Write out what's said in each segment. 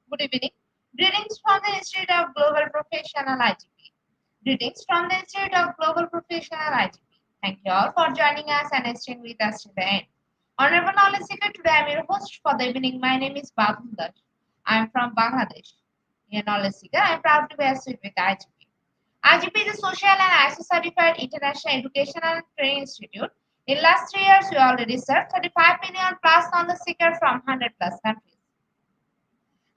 Good evening. Greetings from the Institute of Global Professional IGP. Greetings from the Institute of Global Professional IGP. Thank you all for joining us and staying with us to the end. Honorable Knowledge Seeker, today I am your host for the evening. My name is Babul Dash. I am from Bangladesh. A knowledge seeker, I am proud to be associated with IGP. IGP is a social and ISO certified international educational and training institute. In last 3 years, we already served 35 million plus knowledge seekers from 100 plus countries.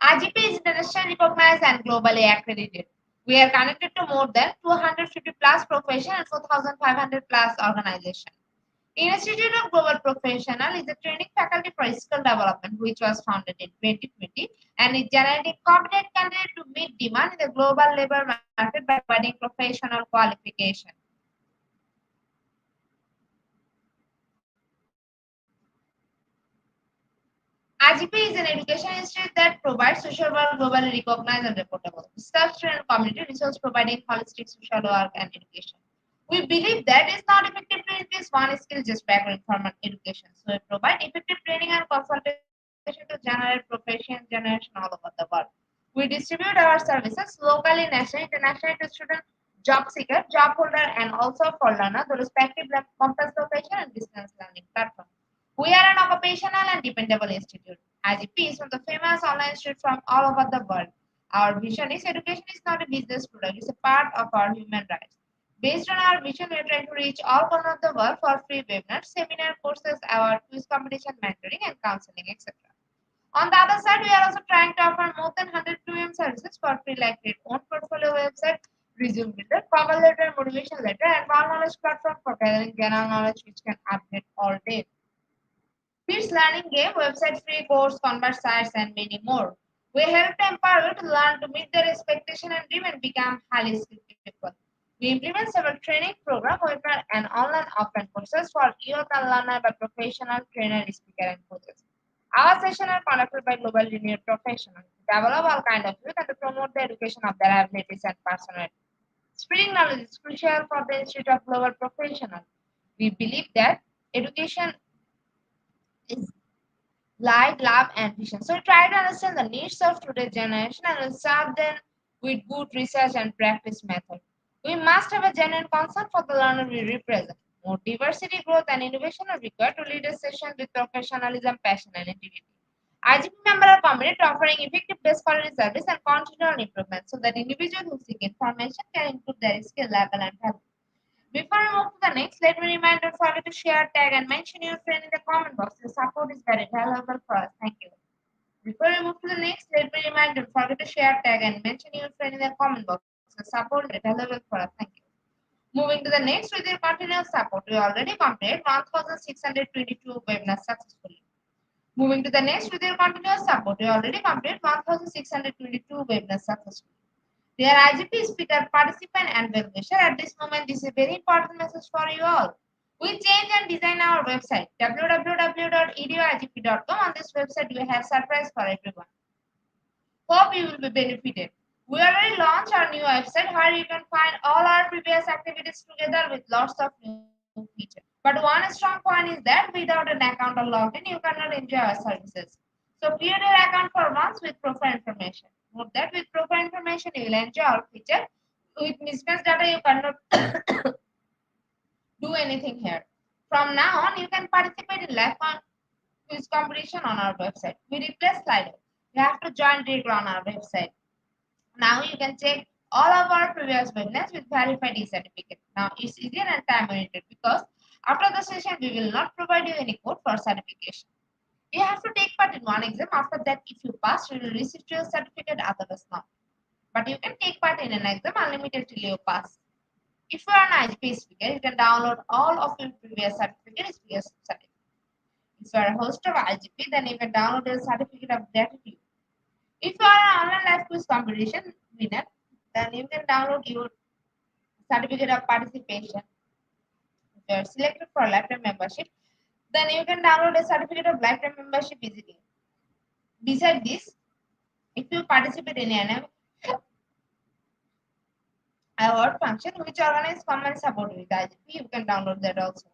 IGP is internationally recognized and globally accredited. We are connected to more than 250 plus professions and 4,500 plus organizations. Institute of Global Professional is a training faculty for skill development which was founded in 2020 and is generating competent candidates to meet demand in the global labor market by providing professional qualification. IGP is an education institute that provides social work globally recognized and reportable, structure and community resource providing holistic social work and education. We believe that it's not effective to increase one skill just by acquiring formal education. So we provide effective training and consultation to generate professional generation all over the world. We distribute our services locally, nationally, internationally to students, job seeker, job holder, and also for learner, the respective campus location and distance learning platform. We are an occupational and dependable institute. IGP is one of the famous online institutes from all over the world. Our vision is education is not a business product, it's a part of our human rights. Based on our vision, we are trying to reach all corners of the world for free webinars, seminar courses, award, quiz competition, mentoring, and counseling, etc. On the other side, we are also trying to offer more than 100 premium services for free, like your own portfolio website, resume builder, cover letter, motivation letter, and one knowledge platform for gathering general knowledge which can update all day. Kids learning game, website free course, convert sites, and many more. We help to empower you to learn to meet their expectation and dream and become highly skilled people. We implement several training programs, webinar, and online offline courses for youth and learner by professional trainer, speaker, and coaches. Our sessions are conducted by global junior professionals to develop all kinds of youth and to promote the education of their abilities and personality. Spreading knowledge is crucial for the Institute of Global Professionals. We believe that education is light, love, and vision. So we try to understand the needs of today's generation and will serve them with good research and practice method. We must have a genuine concern for the learner we represent. More diversity, growth, and innovation are required to lead a session with professionalism, passion, and integrity. IGP members are committed to offering effective best quality service and continual improvement so that individuals who seek information can improve their skill level and health. Before we move to the next, let me remind don't forget to share, tag, and mention your friend in the comment box. Your support is very valuable for us. Thank you. Before we move to the next, let me remind don't forget to share, tag, and mention your friend in the comment box. Your support is very valuable for us. Thank you. Moving to the next, with your continuous support, we already completed 1,622 webinars successfully. Moving to the next, with your continuous support, we already completed 1,622 webinars successfully. Dear IGP speaker, participant, and well-wisher, at this moment, this is a very important message for you all. We change and design our website, www.eduigp.com. On this website, we have surprise for everyone. Hope you will be benefited. We already launched our new website where you can find all our previous activities together with lots of new features. But one strong point is that without an account or login, you cannot enjoy our services. So create your account for once with profile information. Note that with profile information, you will enjoy our feature. With mismatched data, you cannot do anything here. From now on, you can participate in live quiz competition on our website. We replace Slido. You have to join directly on our website. Now you can check all of our previous webinars with verified e-certificate. Now it's easier and time limited because after the session we will not provide you any code for certification. You have to take part in one exam. After that, if you pass, you will receive your certificate. Otherwise, not. But you can take part in an exam unlimited till you pass. If you are an IGP speaker, you can download all of your previous certificates as certificate. If you are a host of IGP, then you can download a certificate of gratitude. If you are an online live quiz competition winner, then you can download your certificate of participation. If you are selected for a lifetime membership, then you can download a certificate of lifetime membership easily. Besides this, if you participate in an award function which organize common support with IGP, you can download that also.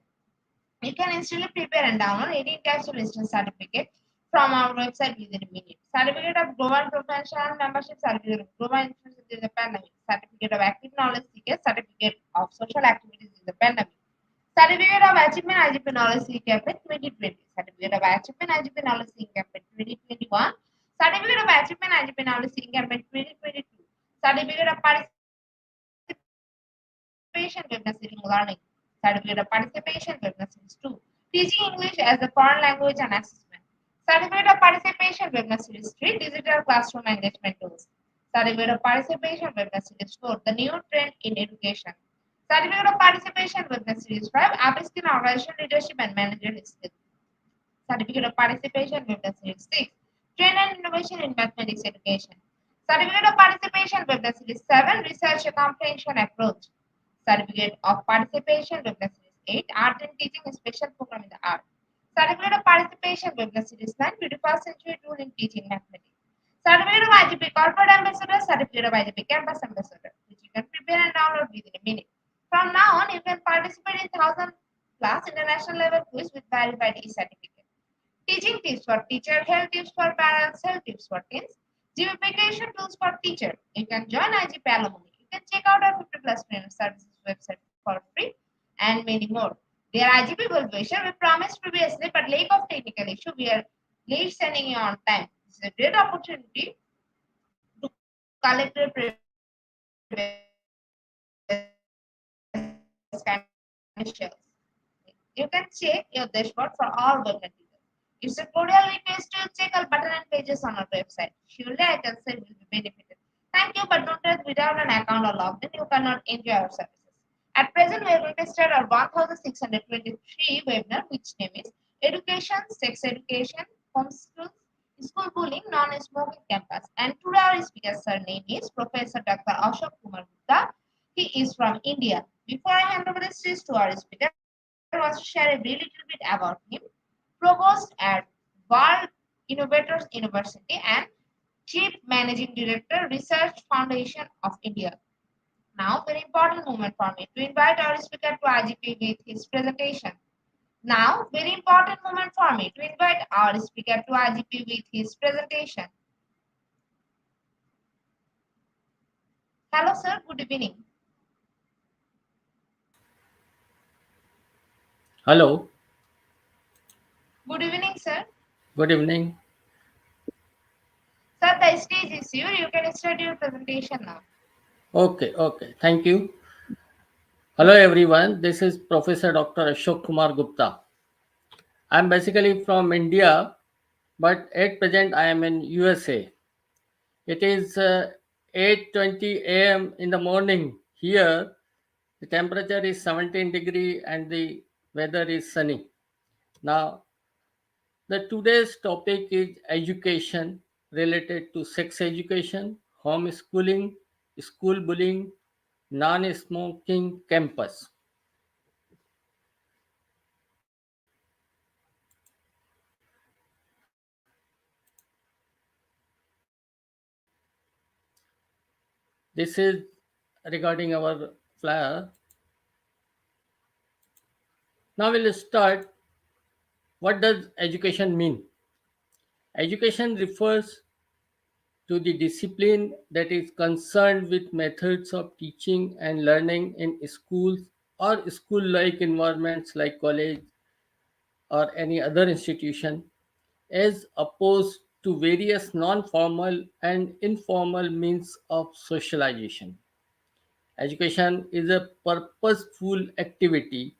You can instantly prepare and download 18 types of instant certificate from our website within a minute. Certificate of Global Professional Membership, Certificate of Global Influence in the Pandemic, Certificate of Active Knowledge Seeker, Certificate of Social Activities in the Pandemic, Certificate of Achievement IGP Knowledge Seeker Campaign 2020, Certificate of Achievement IGP Knowledge Seeker Campaign 2021, Certificate of Achievement IGP Knowledge Seeker Campaign 2022, Certificate of Participation Webinars Learning, Certificate of Participation Webinars Series 2, Teaching English as a Foreign Language and Assessment, Certificate of Participation Webinars Series 3, Digital Classroom Engagement Tools, Certificate of Participation Webinars Series 4, The New Trend in Education, Certificate of Participation Webinars Series 5, Upskill Organization Leadership and Managerial Skills, Certificate of Participation Webinars Series 6, Trend and Innovation in Mathematics Education, Certificate of Participation Webinars Series 7, Research and Comprehension Approach, Certificate of Participation Webinar Series 8, Art and Teaching a Special Program in the Art. Certificate of Participation Webinar Series 9, 21st Century Tool in Teaching Mathematics. Certificate of IGP Corporate Ambassador, Certificate of IGP Campus Ambassador, which you can prepare and download within a minute. From now on, you can participate in 1000 plus international level quiz with verified e-certificate. Teaching tips for teacher, health tips for parents, health tips for teens, gamification tools for teacher. You can join IGP alumni. You can check out our 50 plus premium services website for free and many more. Dear IGP Bulbation, we promised previously, but lack of technical issue, we are late sending you on time. This is a great opportunity to collect your previous kind of shells. You can check your dashboard for all webinar details. It's a cordial request to check our button and pages on our website. Surely I can say will be benefited. Thank you, but don't trust without an account or login, you cannot enjoy our services. At present, we are going to start our 1623 webinar, which name is Education, Sex Education, Homeschools, School Bullying, Non-Smoking Campus. And today our speaker surname is Professor Dr. Ashok Kumar Gupta. He is from India. Before I hand over the stage to our speaker, I want to share a very little bit about him. Provost at World Innovators University and Chief Managing Director, Research Foundation of India. Now, very important moment for me to invite our speaker to IGP with his presentation. Now, very important moment for me to invite our speaker to IGP with his presentation. Hello, sir. Good evening. Hello, Good evening, sir. good evening. Sir, the stage is yours. You can start your presentation now. Okay, thank you. Hello everyone, this is Professor Dr. Ashok Kumar Gupta. I'm basically from India, but at present I am in USA. It is 8:20 a.m. in the morning here. The temperature is 17 degree and the weather is sunny. Now, the today's topic is education related to sex education, homeschooling, school bullying, non-smoking campus. This is regarding our flyer. Now we'll start. What does education mean? Education refers to the discipline that is concerned with methods of teaching and learning in schools or school-like environments like college or any other institution, as opposed to various non formal and informal means of socialization. Education is a purposeful activity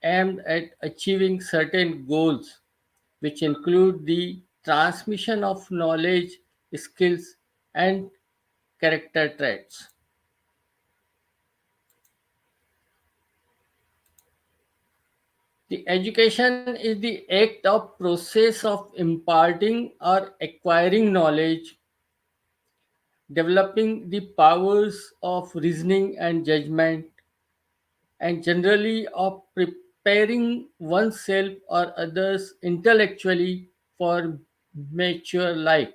aimed at achieving certain goals, which include the transmission of knowledge, skills, and character traits. The education is the act of process of imparting or acquiring knowledge, developing the powers of reasoning and judgment, and generally of preparing oneself or others intellectually for mature life.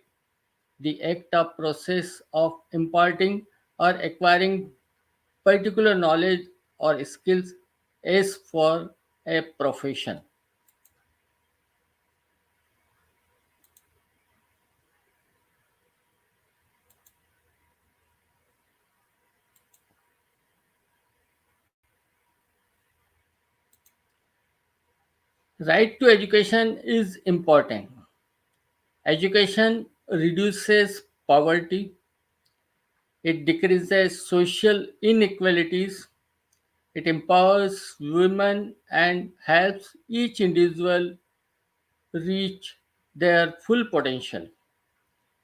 The act of process of imparting or acquiring particular knowledge or skills is for a profession. Right to education is important. Education reduces poverty, it decreases social inequalities, it empowers women and helps each individual reach their full potential.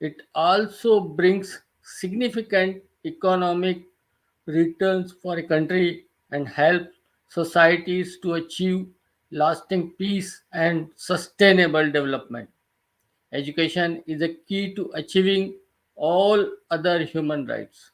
It also brings significant economic returns for a country and helps societies to achieve lasting peace and sustainable development. Education is a key to achieving all other human rights.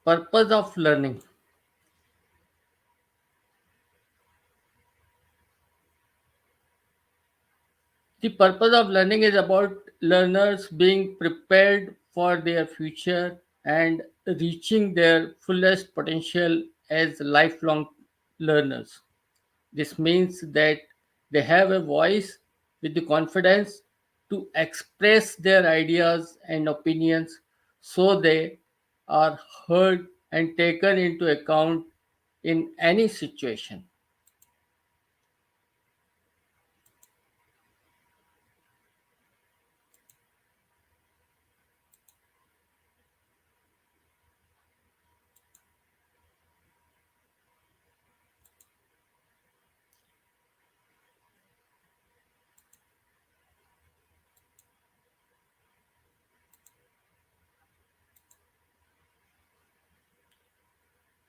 Purpose of learning. The purpose of learning is about learners being prepared for their future and reaching their fullest potential as lifelong learners. This means that they have a voice with the confidence to express their ideas and opinions so they are heard and taken into account in any situation.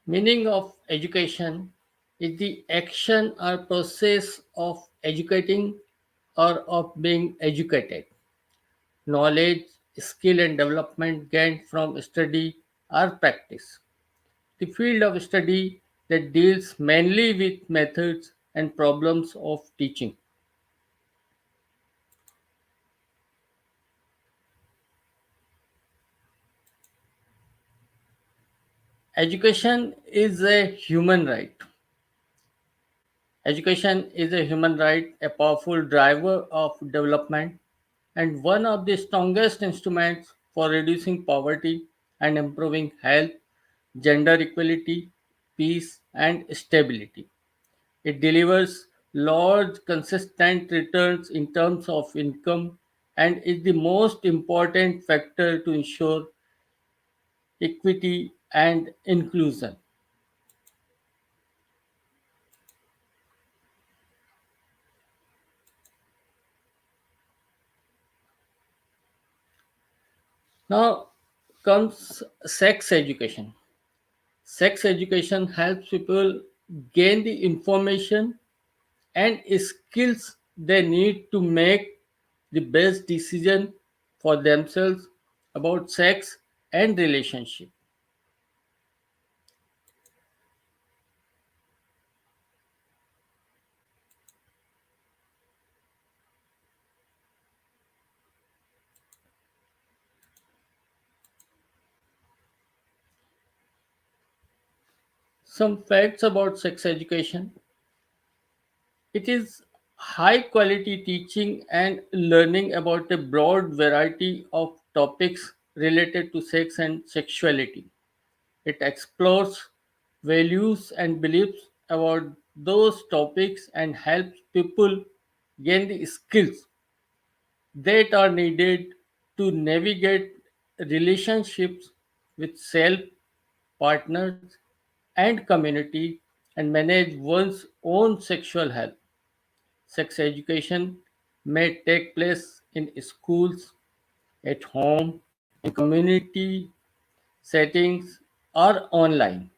Meaning of education is the action or process of educating or of being educated. Knowledge, skill, and development gained from study or practice. The field of study that deals mainly with methods and problems of teaching. Education is a human right. Education is a human right, a powerful driver of development, and one of the strongest instruments for reducing poverty and improving health, gender equality, peace, and stability. It delivers large, consistent returns in terms of income and is the most important factor to ensure equity and inclusion. Now comes sex education. Sex education helps people gain the information and skills they need to make the best decision for themselves about sex and relationship. Some facts about sex education. It is high quality teaching and learning about a broad variety of topics related to sex and sexuality. It explores values and beliefs about those topics and helps people gain the skills that are needed to navigate relationships with self, partners, and community and manage one's own sexual health. Sex education may take place in schools, at home, in community settings, or online.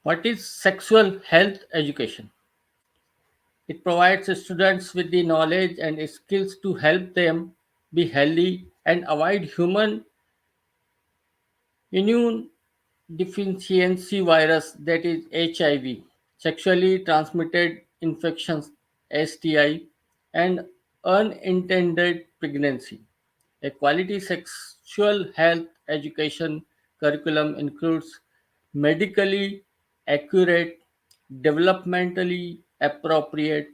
What is sexual health education? It provides students with the knowledge and skills to help them be healthy and avoid human immune deficiency virus, that is HIV, sexually transmitted infections STI, and unintended pregnancy. A quality sexual health education curriculum includes medically accurate, developmentally appropriate,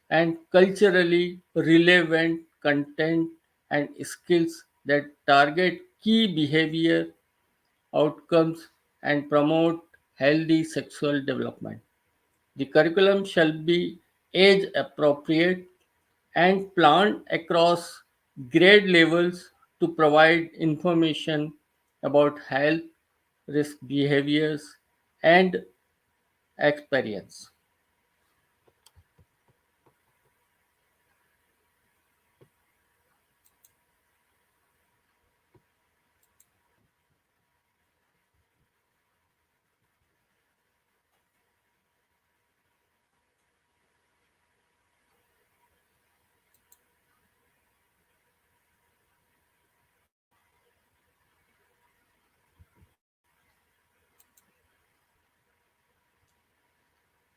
and culturally relevant content and skills that target key behavior outcomes and promote healthy sexual development. The curriculum shall be age appropriate and planned across grade levels to provide information about health, risk behaviors, and experience.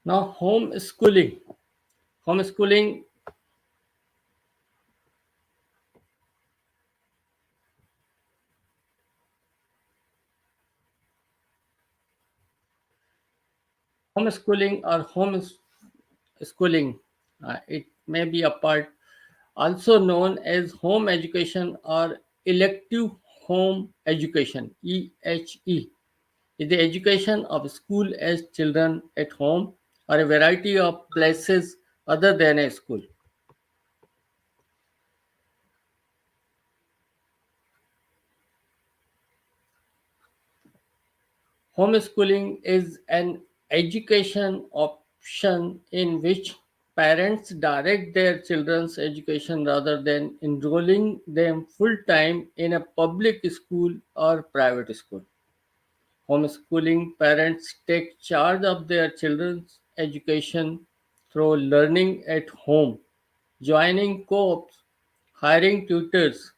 Now, homeschooling. Homeschooling Homeschooling or homeschooling, it may be a part also known as home education or elective home education EHE, is the education of school as children at home or a variety of places other than a school. Homeschooling is an education option in which parents direct their children's education rather than enrolling them full time in a public school or private school. Homeschooling parents take charge of their children's education through learning at home, joining co ops, hiring tutors,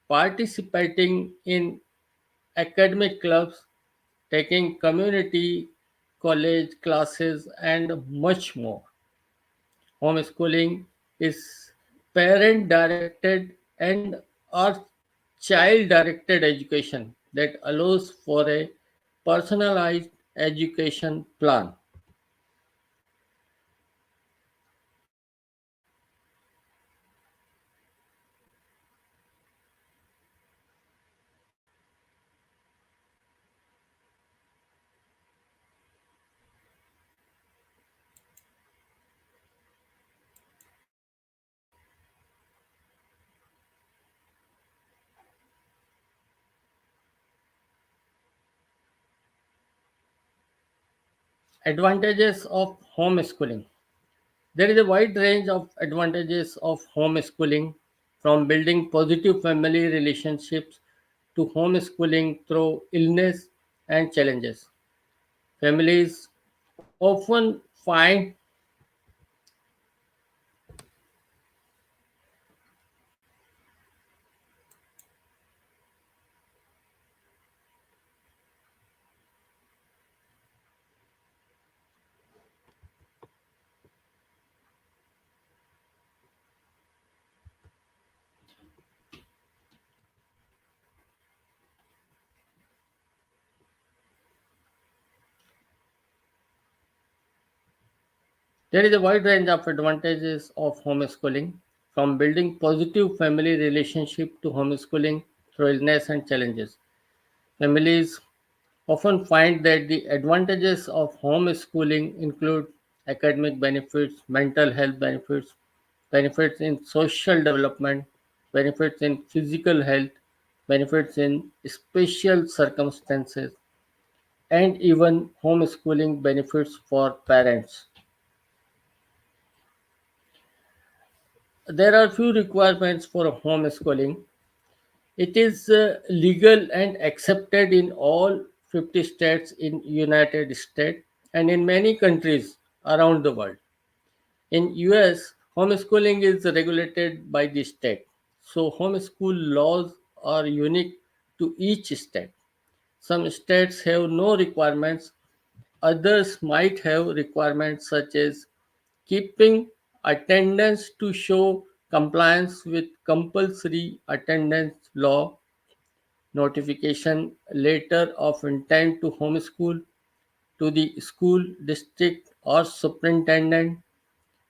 participating in academic clubs, taking community college classes, and much more. Homeschooling is parent directed and or child directed education that allows for a personalized education plan. Advantages of homeschooling. There is a wide range of advantages of homeschooling, from building positive family relationships to homeschooling through illness and challenges. Families often find there is a wide range of advantages of homeschooling, from building positive family relationship to homeschooling through illness and challenges. Families often find that the advantages of homeschooling include academic benefits, mental health benefits, benefits in social development, benefits in physical health, benefits in special circumstances, and even homeschooling benefits for parents. There are few requirements for homeschooling. It is legal and accepted in all 50 states in United States and in many countries around the world. In US, homeschooling is regulated by the state. So homeschool laws are unique to each state. Some states have no requirements, others might have requirements such as keeping attendance to show compliance with compulsory attendance law, notification letter of intent to homeschool to the school district or superintendent,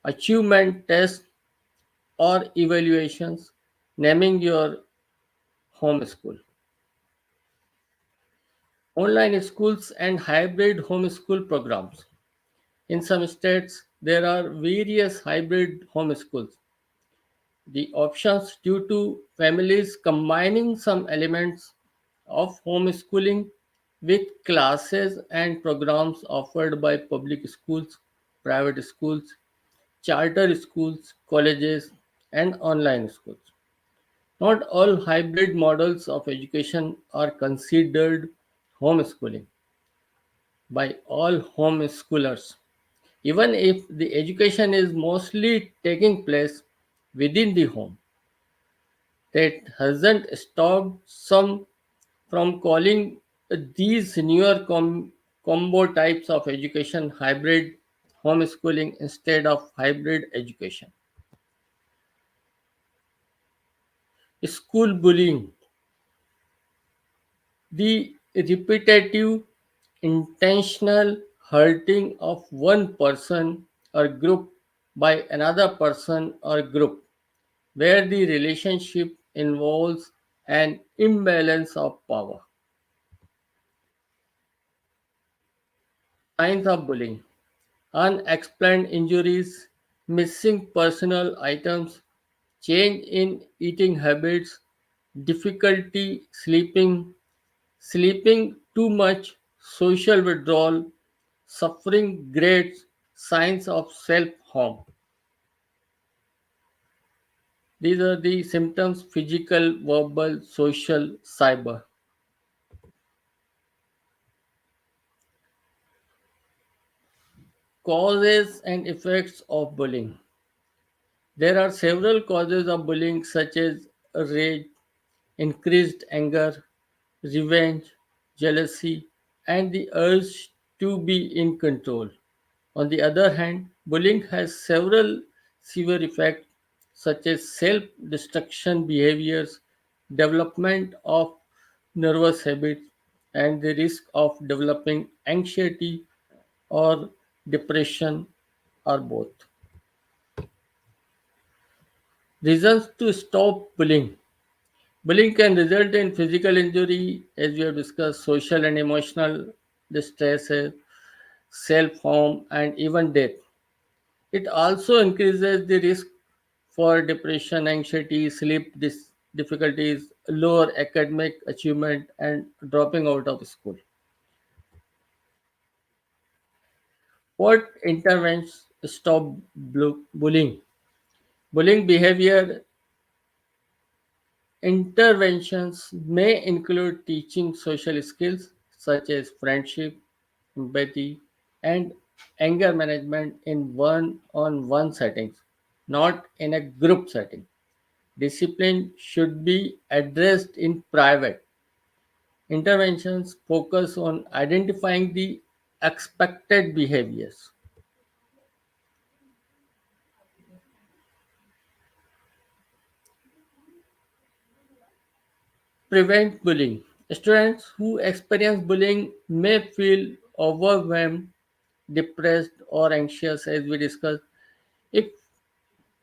achievement tests or evaluations, naming your homeschool. Online schools and hybrid homeschool programs. In some states, there are various hybrid homeschools. The options due to families combining some elements of homeschooling with classes and programs offered by public schools, private schools, charter schools, colleges, and online schools. Not all hybrid models of education are considered homeschooling by all homeschoolers, even if the education is mostly taking place within the home. That hasn't stopped some from calling these newer combo types of education hybrid homeschooling instead of hybrid education. School bullying, the repetitive, intentional hurting of one person or group by another person or group, where the relationship involves an imbalance of power. Signs of bullying: unexplained injuries, missing personal items, change in eating habits, difficulty sleeping, sleeping too much, social withdrawal, suffering grades, signs of self harm. These are the symptoms: physical, verbal, social, cyber. Causes and effects of bullying. There are several causes of bullying, such as rage, increased anger, revenge, jealousy, and the urge to be in control. On the other hand, bullying has several severe effects, such as self destruction behaviors, development of nervous habits, and the risk of developing anxiety or depression, or both. Reasons to stop bullying. Bullying can result in physical injury, as we have discussed, social and emotional distress, self harm, and even death. It also increases the risk for depression, anxiety, difficulties, lower academic achievement, and dropping out of school. What stop bullying. Bullying behavior interventions may include teaching social skills such as friendship, empathy, and anger management in one on one settings, not in a group setting. Discipline should be addressed in private. Interventions focus on identifying the expected behaviors. Prevent bullying. Students who experience bullying may feel overwhelmed, depressed, or anxious, as we discussed. If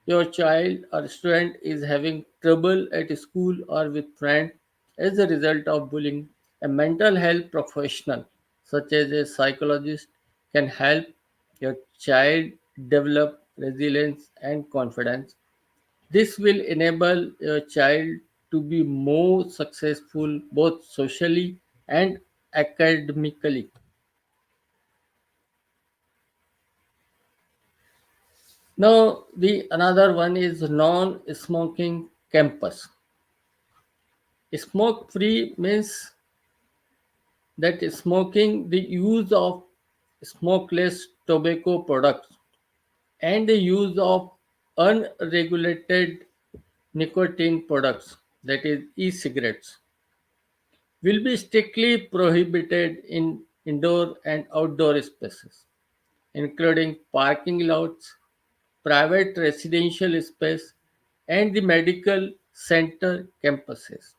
your child or student is having trouble at school or with friends as a result of bullying, a mental health professional, such as a psychologist, can help your child develop resilience and confidence. This will enable your child to be more successful both socially and academically. Now, the another one is non-smoking campus. Smoke free means that smoking the use of smokeless tobacco products and the use of unregulated nicotine products, that is e-cigarettes, will be strictly prohibited in indoor and outdoor spaces, including parking lots, private residential space, and the medical center campuses.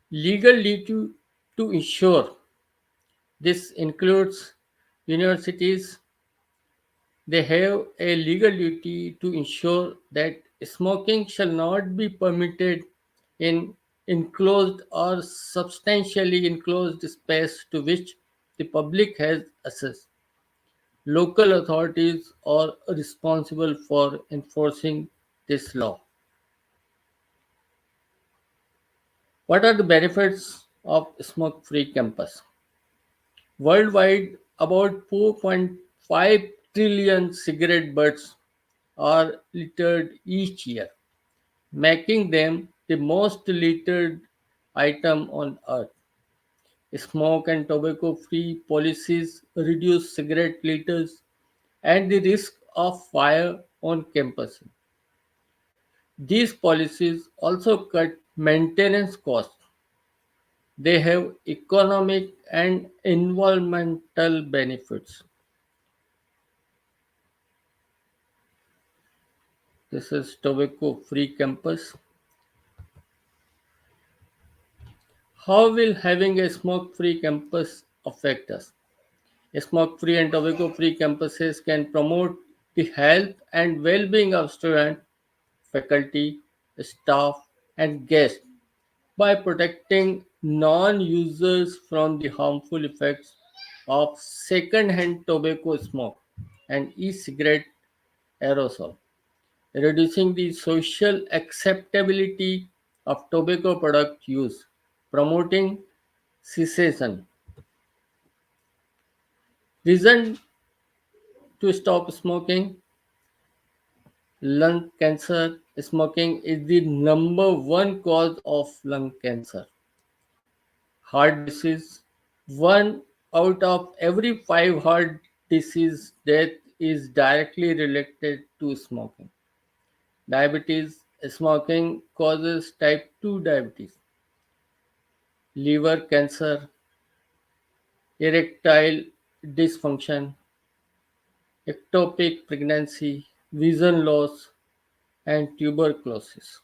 Legal duty to ensure this includes universities. They have a legal duty to ensure that smoking shall not be permitted in enclosed or substantially enclosed space to which the public has access. Local authorities are responsible for enforcing this law. What are the benefits of smoke free campus? Worldwide, about 4.5 trillion cigarette butts are littered each year, making them the most littered item on earth. Smoke and tobacco free policies reduce cigarette litters and the risk of fire on campuses. These policies also cut maintenance costs. They have economic and environmental benefits. This is tobacco free campus. How will having a smoke free campus affect us? Smoke free and tobacco free campuses can promote the health and well being of students, faculty, staff, and guests by protecting non users from the harmful effects of second hand tobacco smoke and e cigarette aerosol, reducing the social acceptability of tobacco product use, promoting cessation. Reason to stop smoking: lung cancer. Smoking is the number one cause of lung cancer. Heart disease. One out of every five heart disease death is directly related to smoking. Diabetes. Smoking causes type 2 diabetes, liver cancer, erectile dysfunction, ectopic pregnancy, vision loss, and tuberculosis.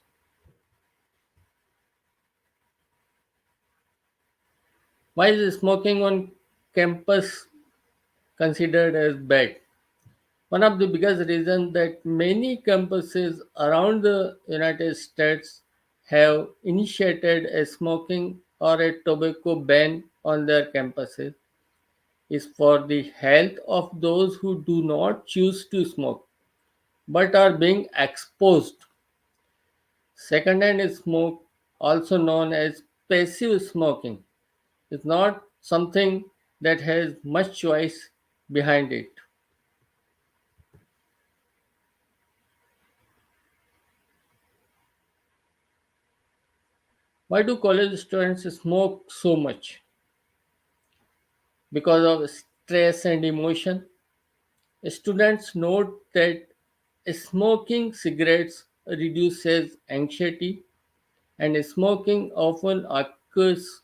Why is smoking on campus considered as bad? One of the biggest reasons that many campuses around the United States have initiated a smoking or a tobacco ban on their campuses is for the health of those who do not choose to smoke but are being exposed. Secondhand smoke also known as passive smoking, is not something that has much choice behind it. Why do college students smoke so much? Because of stress and emotion. Students note that smoking cigarettes reduces anxiety, and smoking often occurs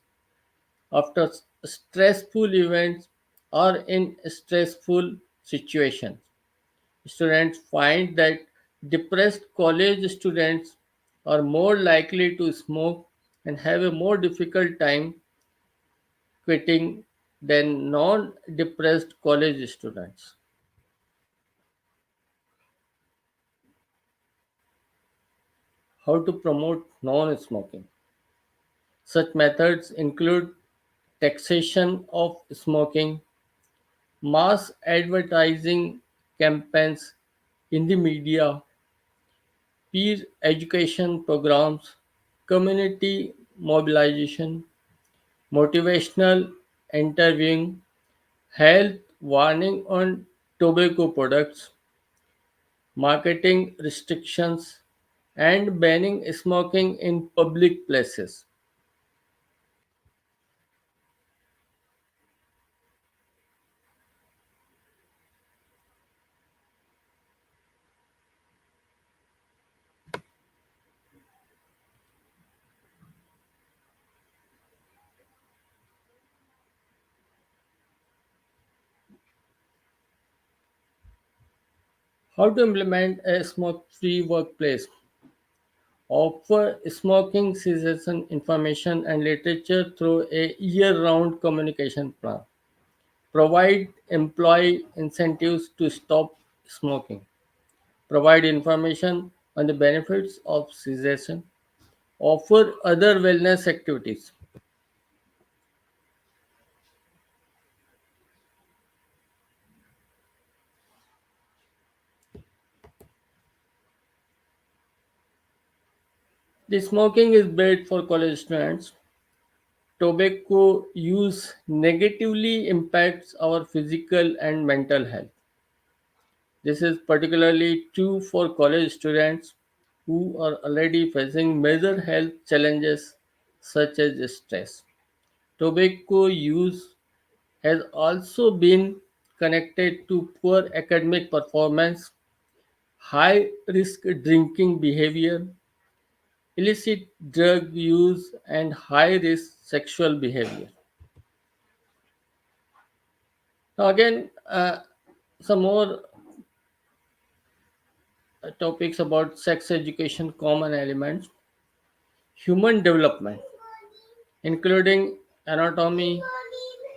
after stressful events or in stressful situations. Students find that depressed college students are more likely to smoke and have a more difficult time quitting than non depressed college students. How to promote non smoking? Such methods include taxation of smoking, mass advertising campaigns in the media, peer education programs, community mobilization, motivational interviewing, health warning on tobacco products, marketing restrictions, and banning smoking in public places. How to implement a smoke free workplace? Offer smoking cessation information and literature through a year round communication plan. Provide employee incentives to stop smoking. Provide information on the benefits of cessation. Offer other wellness activities. The smoking is bad for college students. Tobacco use negatively impacts our physical and mental health. This is particularly true for college students who are already facing major health challenges such as stress. Tobacco use has also been connected to poor academic performance, high risk drinking behavior, illicit drug use, and high risk sexual behavior. Now, again, some more topics about sex education, common elements, human development, including anatomy,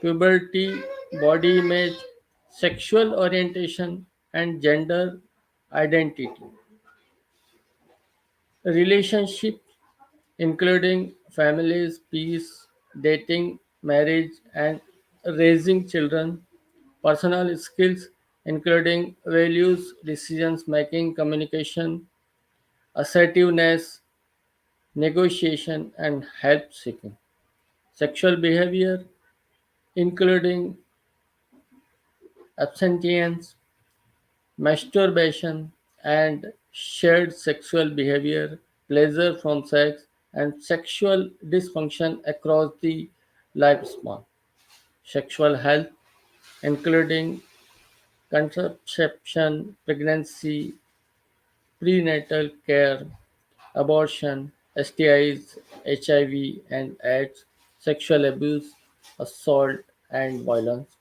puberty, body image, sexual orientation, and gender identity, relationships, including families, peace, dating, marriage, and raising children, personal skills, including values, decisions making, communication, assertiveness, negotiation, and help seeking. Sexual behavior, including abstinence, masturbation, and shared sexual behavior, pleasure from sex, and sexual dysfunction across the lifespan. Sexual health, including contraception, pregnancy, prenatal care, abortion, STIs, HIV and AIDS, sexual abuse, assault, and violence.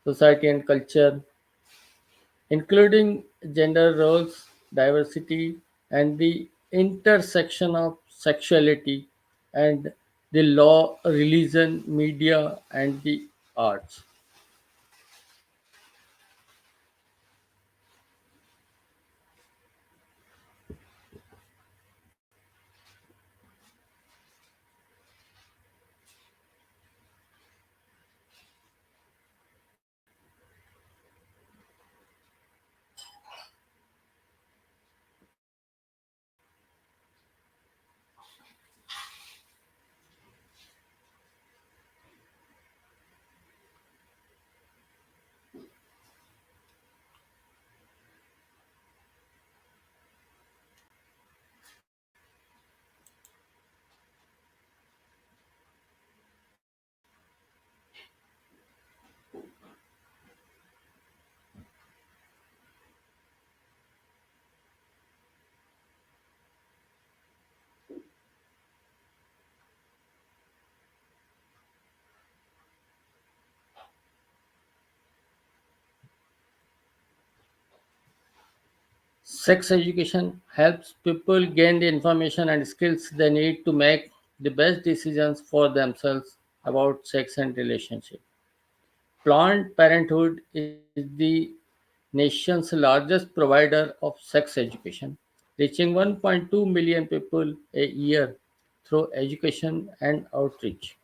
Society and culture, including gender roles, diversity, and the intersection of sexuality and the law, religion, media, and the arts. Sex education helps people gain the information and skills they need to make the best decisions for themselves about sex and relationship. Planned Parenthood is the nation's largest provider of sex education, reaching 1.2 million people a year through education and outreach.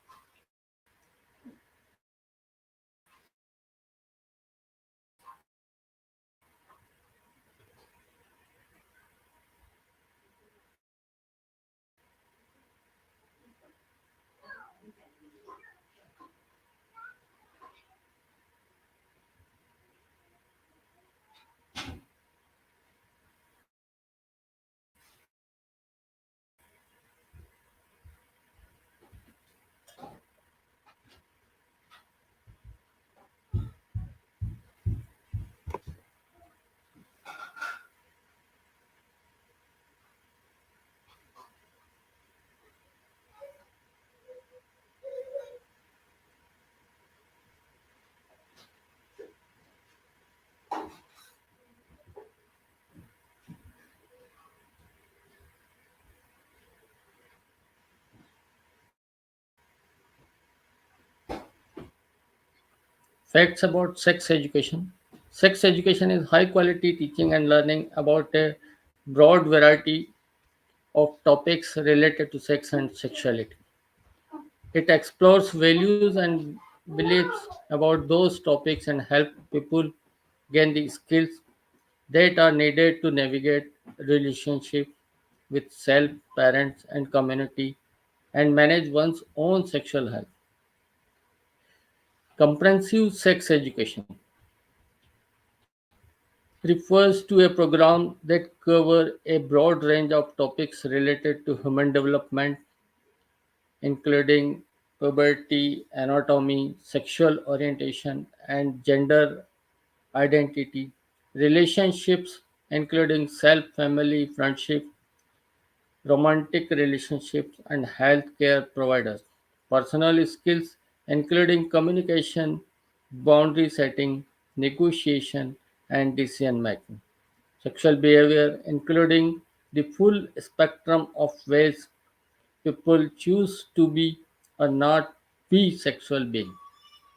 Facts about sex education. Sex education is high quality teaching and learning about a broad variety of topics related to sex and sexuality. It explores values and beliefs about those topics and help people gain the skills that are needed to navigate relationship with self, parents, and community and manage one's own sexual health. Comprehensive sex education refers to a program that covers a broad range of topics related to human development, including puberty, anatomy, sexual orientation, and gender identity, relationships, including self, family, friendship, romantic relationships, and healthcare providers, personal skills, including communication, boundary setting, negotiation, and decision making, sexual behavior, including the full spectrum of ways people choose to be or not be sexual being,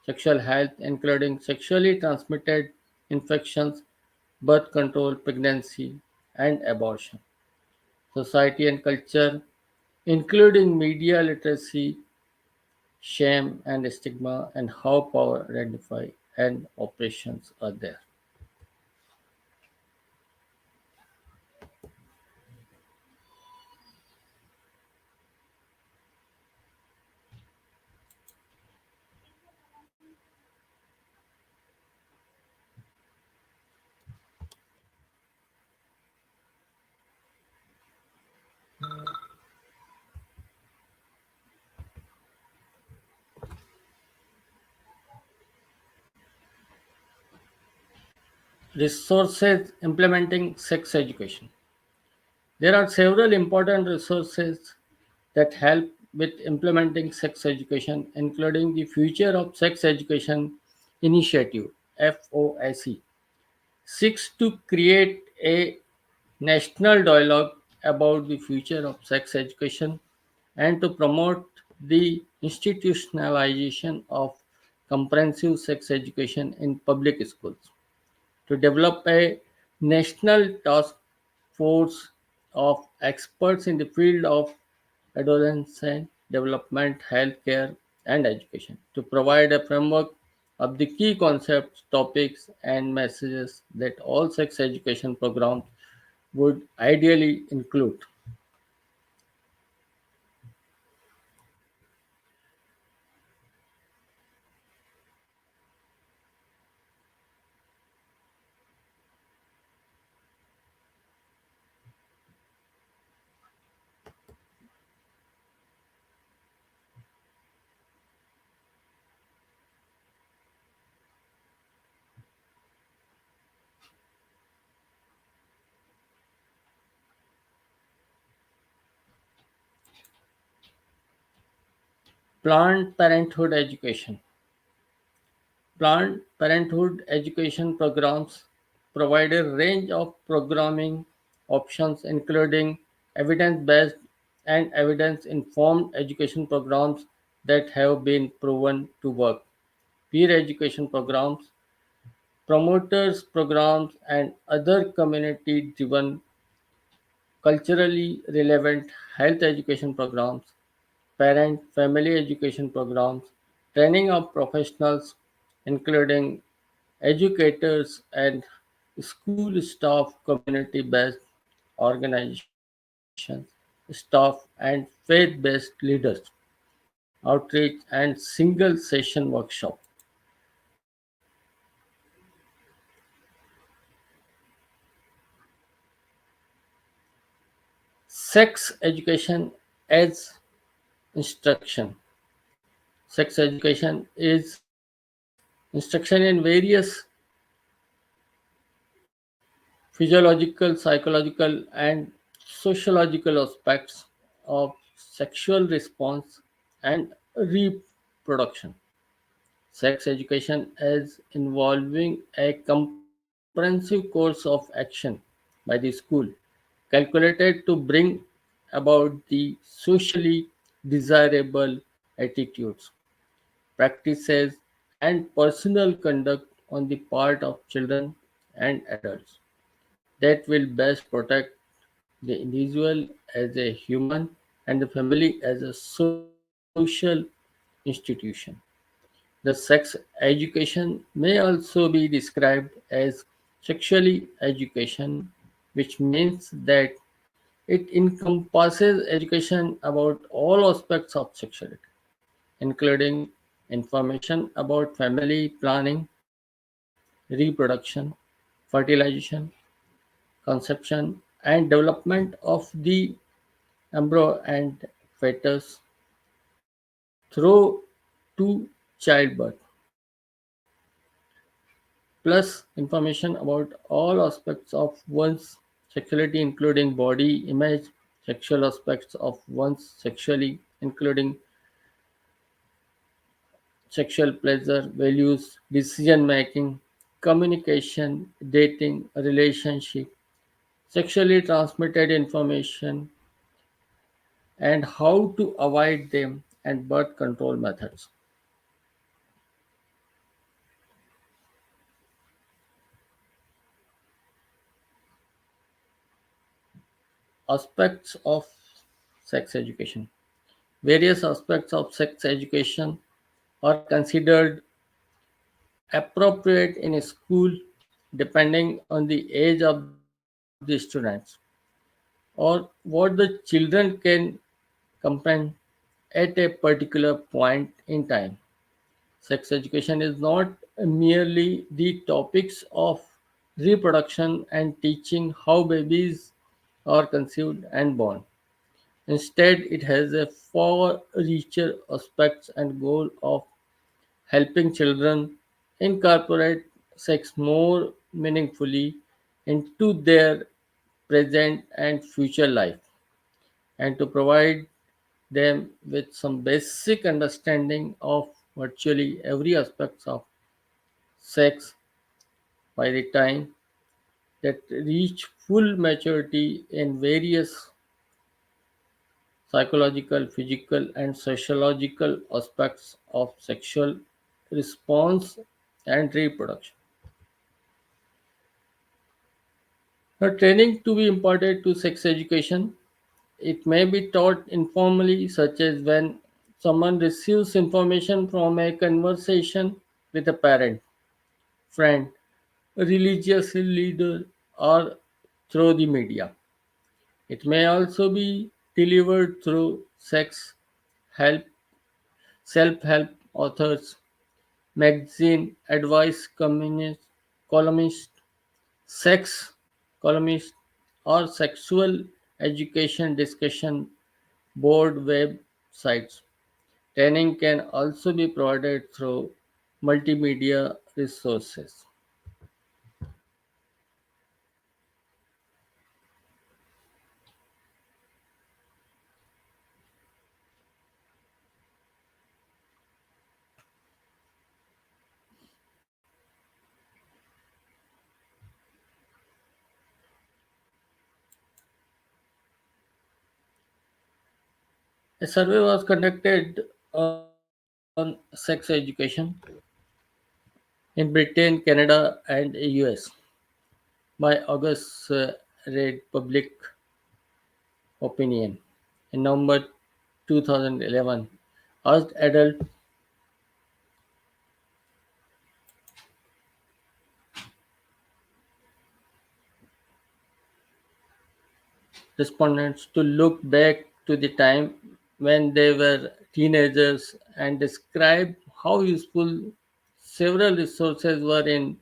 sexual health, including sexually transmitted infections, birth control, pregnancy, and abortion, society and culture, including media literacy, shame and stigma, and how power identify and operations are there. Resources implementing sex education. There are several important resources that help with implementing sex education, including the Future of Sex Education Initiative (FOSE), seeks to create a national dialogue about the future of sex education and to promote the institutionalization of comprehensive sex education in public schools, to develop a national task force of experts in the field of adolescent development, healthcare, and education, to provide a framework of the key concepts, topics, and messages that all sex education programs would ideally include. Planned Parenthood Education. Planned Parenthood education programs provide a range of programming options, including evidence based and evidence informed education programs that have been proven to work, peer education programs, promoters programs, and other community driven, culturally relevant health education programs, parent family education programs, training of professionals, including educators and school staff, community based organizations, staff, and faith based leaders, outreach, and single session workshop. Sex education as instruction. Sex education is instruction in various physiological, psychological, and sociological aspects of sexual response and reproduction. Sex education is involving a comprehensive course of action by the school, calculated to bring about the socially desirable attitudes, practices, and personal conduct on the part of children and adults that will best protect the individual as a human and the family as a social institution. The sex education may also be described as sexually education, which means that it encompasses education about all aspects of sexuality, including information about family planning, reproduction, fertilization, conception, and development of the embryo and fetus through to childbirth, plus information about all aspects of one's sexuality, including body image, sexual aspects of one's sexuality, including sexual pleasure, values, decision making, communication, dating, relationship, sexually transmitted information, and how to avoid them, and birth control methods. Aspects of sex education. Various aspects of sex education are considered appropriate in a school depending on the age of the students or what the children can comprehend at a particular point in time. Sex education is not merely the topics of reproduction and teaching how babies are conceived and born. Instead, it has a far richer aspects and goal of helping children incorporate sex more meaningfully into their present and future life, and to provide them with some basic understanding of virtually every aspect of sex by the time that reach full maturity in various psychological, physical, and sociological aspects of sexual response and reproduction. Now, training to be imparted to sex education, it may be taught informally, such as when someone receives information from a conversation with a parent, friend, a religious leader, or through the media. It may also be delivered through sex help, self-help authors, magazine advice columnist, sex columnist, or sexual education discussion board websites. Training can also be provided through multimedia resources. A survey was conducted on sex education in Britain, Canada, and US by August Reid Public Opinion in November 2011 asked adult respondents to look back to the time when they were teenagers and describe how useful several resources were in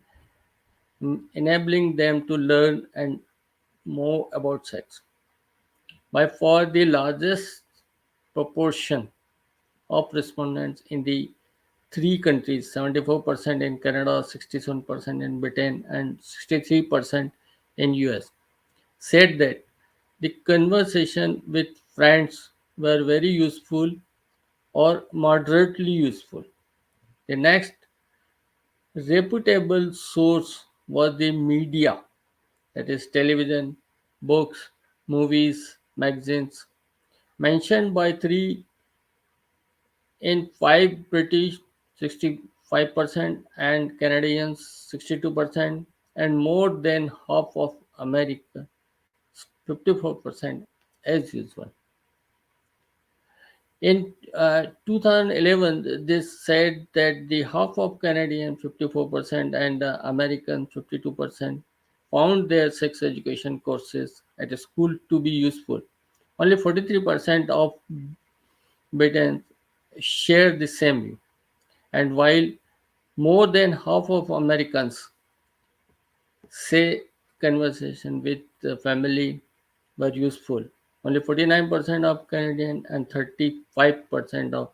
enabling them to learn and more about sex. By far the largest proportion of respondents in the three countries, 74% in Canada, 67% in Britain, and 63% in US, said that the conversation with friends were very useful or moderately useful. The next reputable source was the media, that is television, books, movies, magazines, mentioned by 3 in 5 British 65% and Canadians 62% and more than half of America 54% as usual. In 2011, this said that the half of Canadian 54% and American 52% found their sex education courses at a school to be useful. Only 43% of Britons share the same view. And while more than half of Americans say conversation with the family were useful, only 49% of Canadian and 35% of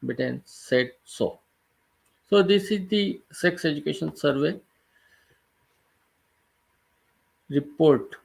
Britons said so. So this is the sex education survey report.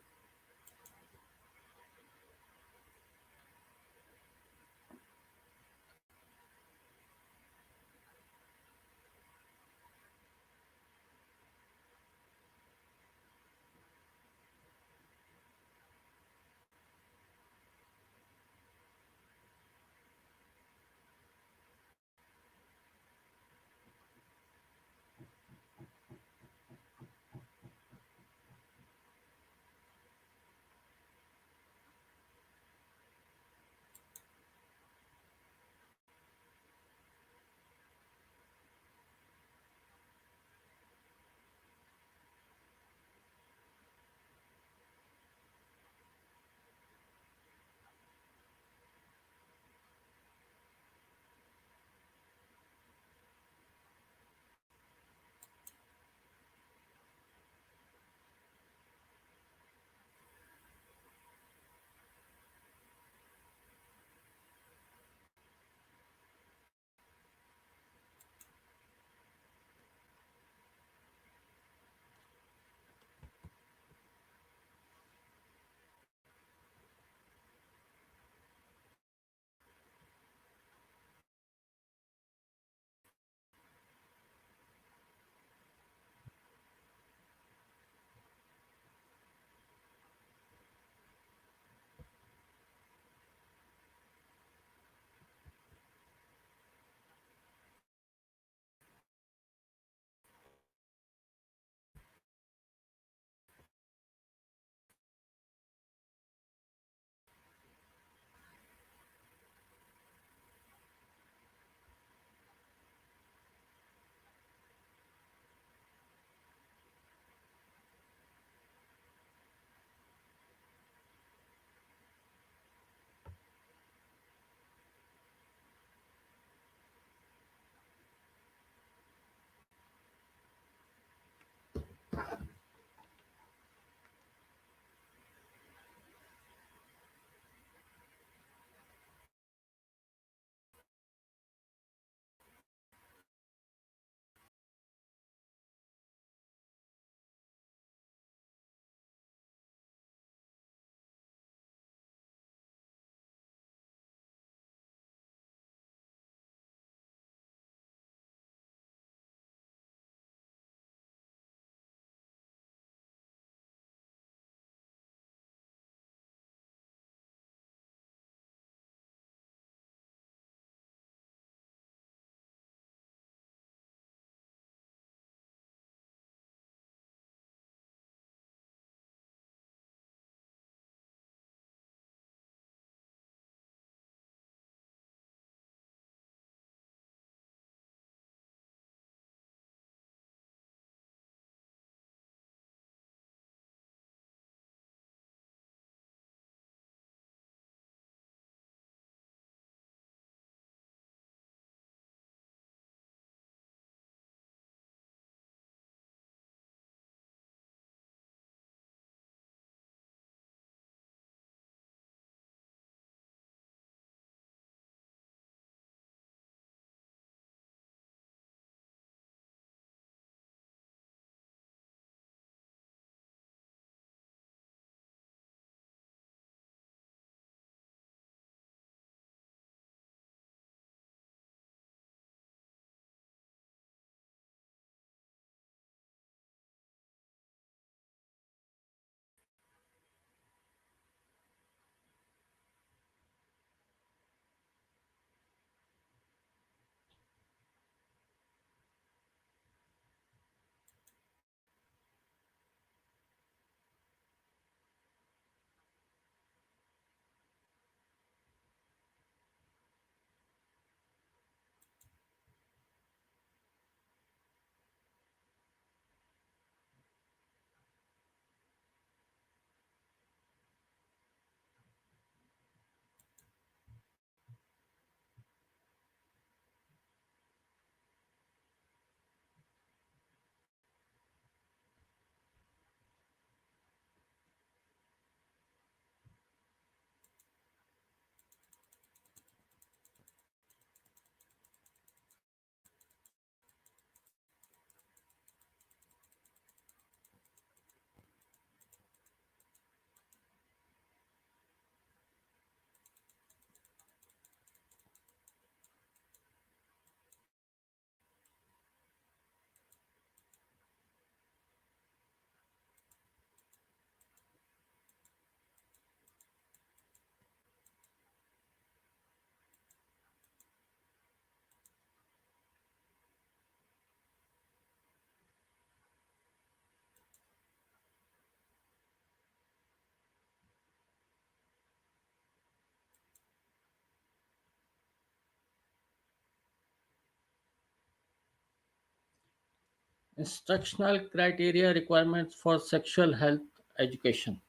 Instructional criteria requirements for sexual health education.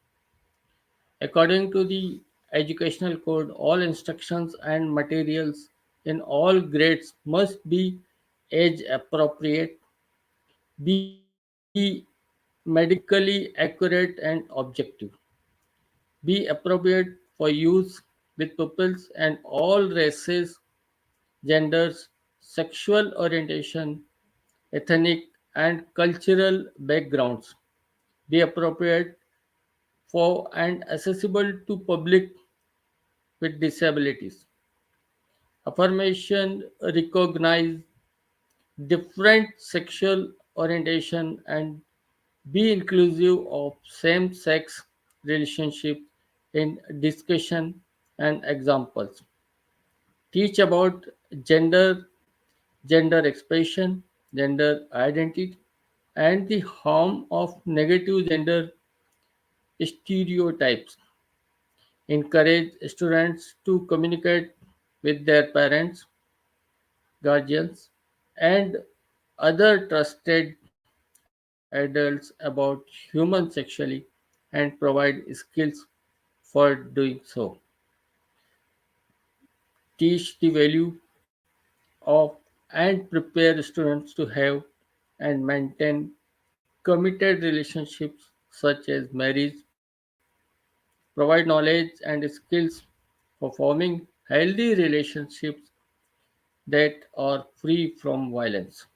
According to the Educational Code, all instructions and materials in all grades must be age appropriate, be medically accurate and objective, be appropriate for use with pupils and all races, genders, sexual orientation, ethnic and cultural backgrounds, be appropriate for and accessible to public with disabilities. Affirmation recognize different sexual orientation and be inclusive of same-sex relationship in discussion and examples. Teach about gender, gender expression, gender identity, and the harm of negative gender stereotypes. Encourage students to communicate with their parents, guardians, and other trusted adults about human sexuality and provide skills for doing so. Teach the value of and prepare students to have and maintain committed relationships such as marriage, provide knowledge and skills for forming healthy relationships that are free from violence.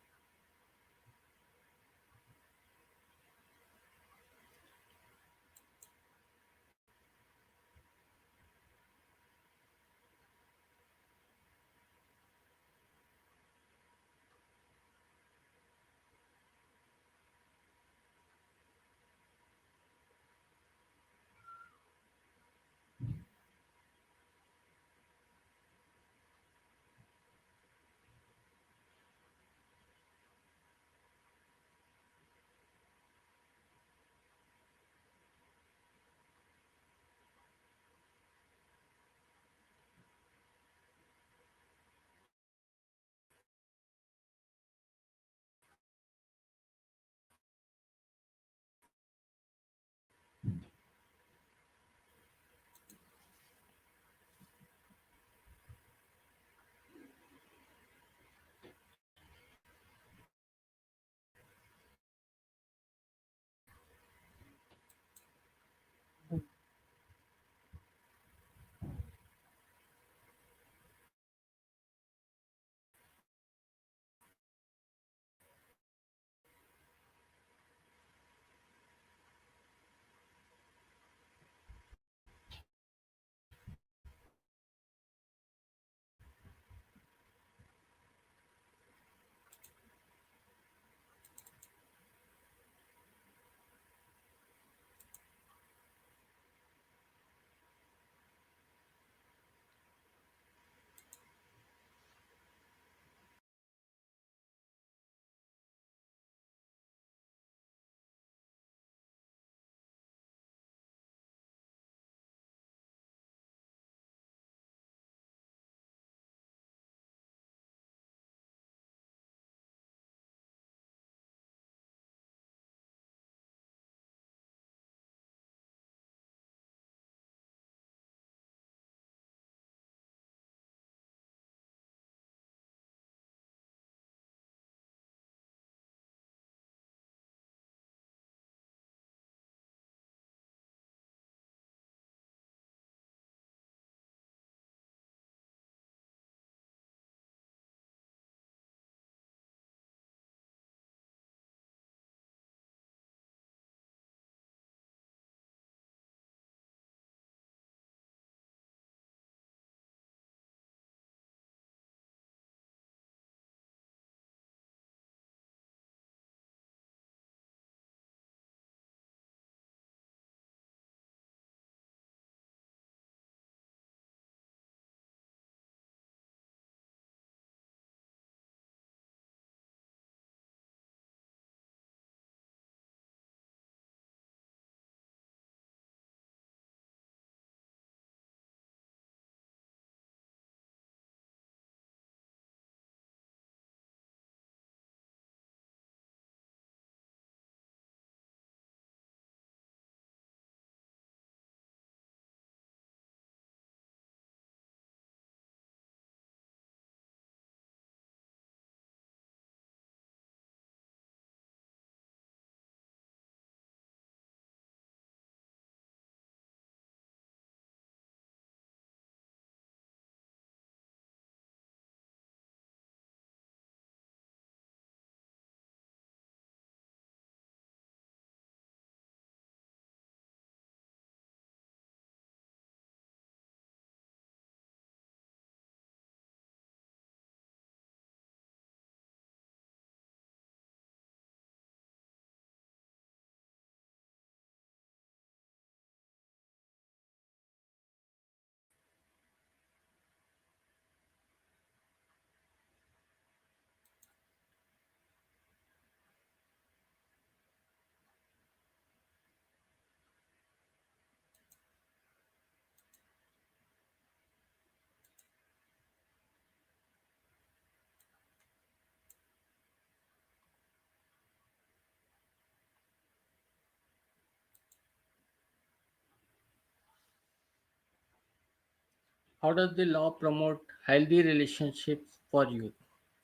how does the law promote healthy relationships for youth?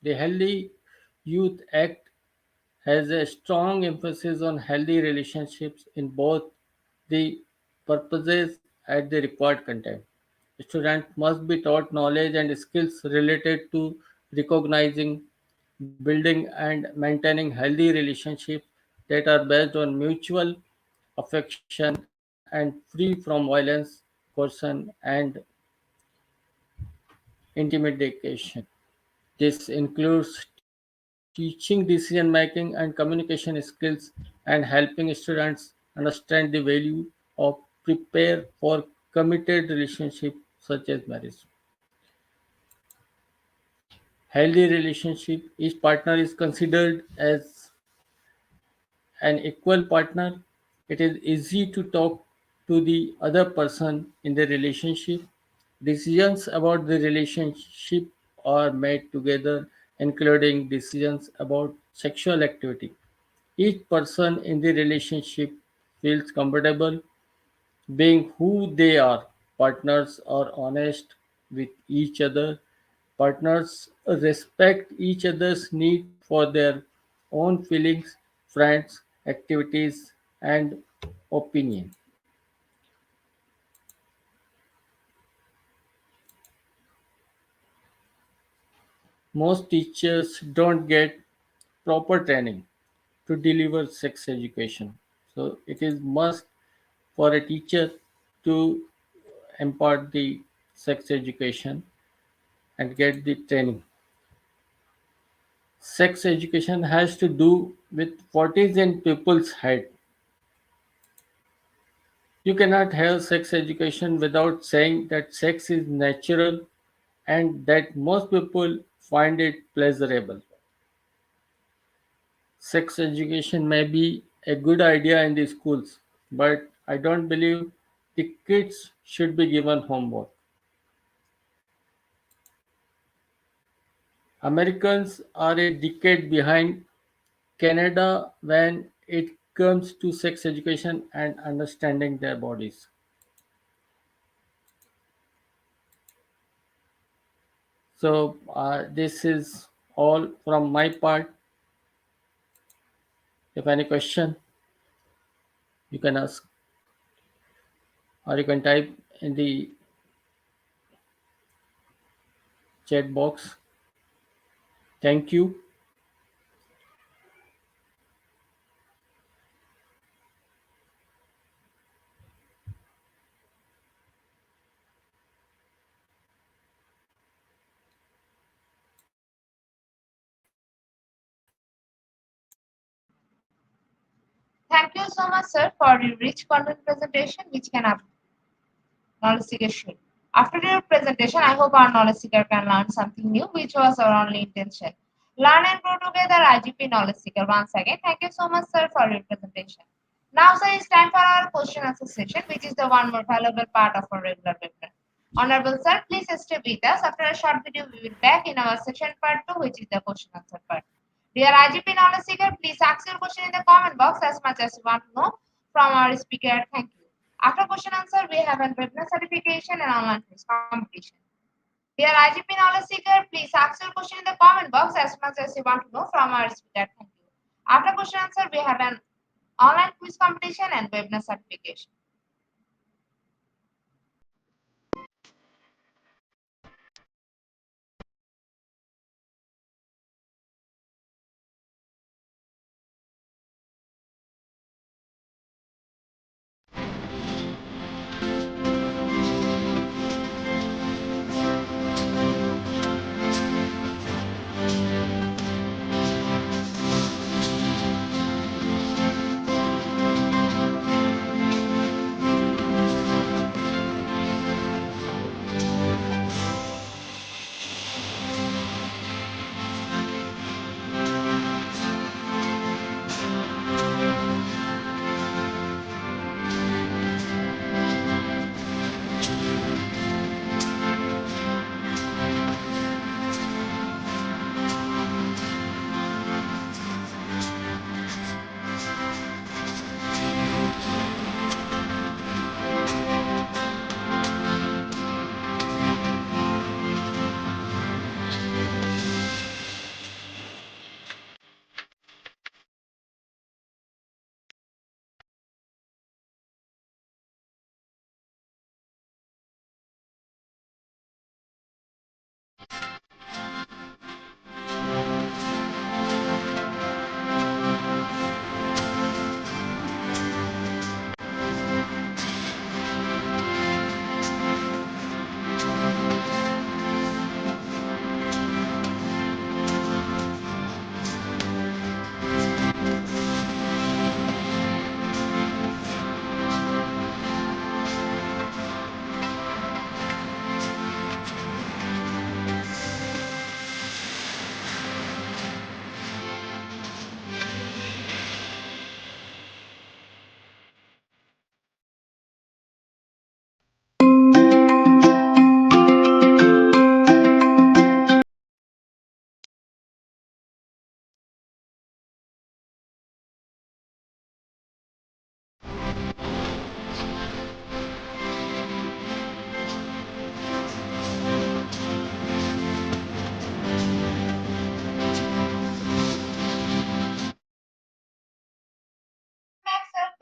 The Healthy Youth Act has a strong emphasis on healthy relationships in both the purposes and the required content. Students must be taught knowledge and skills related to recognizing, building, and maintaining healthy relationships that are based on mutual affection and free from violence, coercion, and intimidation. This includes teaching decision making and communication skills and helping students understand the value of prepare for committed relationship such as marriage. Healthy relationship, each partner is considered as an equal partner. It is easy to talk to the other person in the relationship. Decisions about the relationship are made together, including decisions about sexual activity. Each person in the relationship feels comfortable being who they are. Partners are honest with each other. Partners respect each other's need for their own feelings, friends, activities, and opinion. Most teachers don't get proper training to deliver sex education. So it is must for a teacher to impart the sex education and get the training. Sex education has to do with what is in people's head. You cannot have sex education without saying that sex is natural and that most people find it pleasurable. Sex education may be a good idea in the schools, but I don't believe the kids should be given homework. Americans are a decade behind Canada when it comes to sex education and understanding their bodies. So, this is all from my part. If any question, you can ask or you can type in the chat box. Thank you. Thank you so much, sir, for your rich content presentation, which can knowledge seeker should. After your presentation, I hope our knowledge seeker can learn something new, which was our only intention. Learn and grow together, IGP knowledge seeker. Once again, thank you so much, sir, for your presentation. Now, sir, it's time for our question answer session, which is the one more valuable part of our regular webinar. Honorable sir, please stay with us. After a short video, we will be back in our session part 2, which is the question answer part. Dear IGP knowledge seeker, please ask your question in the comment box as much as you want to know from our speaker. Thank you. After question answer, we have an webinar certification and online quiz competition. Dear IGP knowledge seeker, please ask your question in the comment box as much as you want to know from our speaker. Thank you. After question answer, we have an online quiz competition and webinar certification.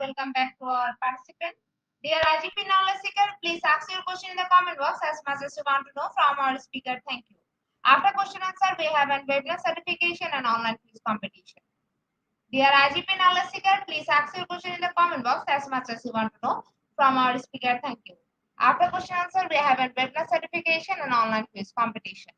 welcome back to our participant. Dear IGP knowledge seeker, please ask your question in the comment box as much as you want to know from our speaker. Thank you. After question answer, we have an webinar certification and online quiz competition. Dear IGP knowledge seeker, please ask your question in the comment box as much as you want to know from our speaker. Thank you. After question answer, we have an webinar certification and online quiz competition.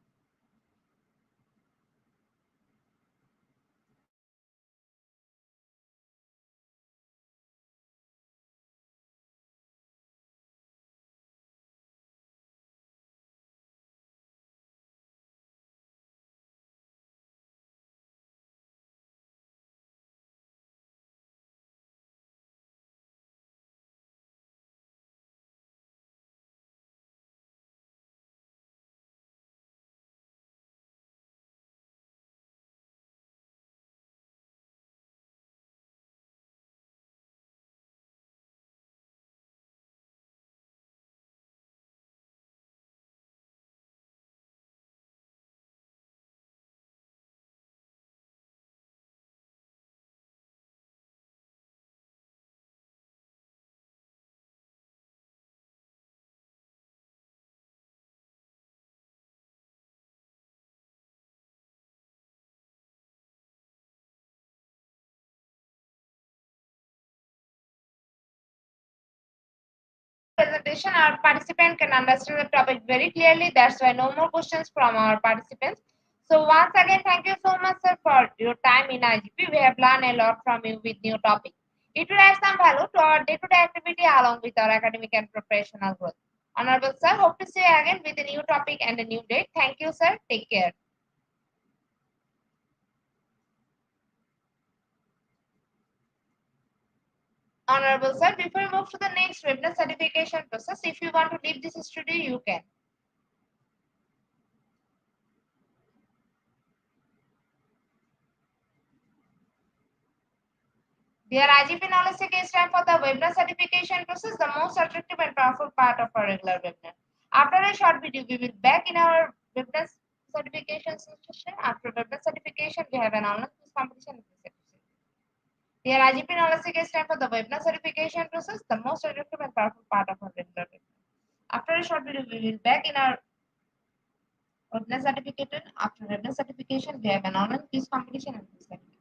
Presentation, our participant can understand the topic very clearly. That's why no more questions from our participants. So once again, thank you so much, sir, for your time in IGP. We have learned a lot from you with new topic. It will add some value to our day-to-day activity along with our academic and professional growth. Honorable sir, hope to see you again with a new topic and a new date. Thank you, sir. Take care. Honorable sir, before we move to the next webinar certification process, if you want to leave this studio, you can. Dear IGP knowledge seeker, it's time for the webinar certification process, the most attractive and powerful part of our regular webinar. After a short video, we will back in our webinar certification session. After webinar certification, we have an online quiz competition. Dear IGP knowledge seeker, it's time for the webinar certification process, the most attractive and powerful part of our regular webinar. After a short video, we will back in our webinar certification. After webinar certification, we have an online quiz competition and quiz certification.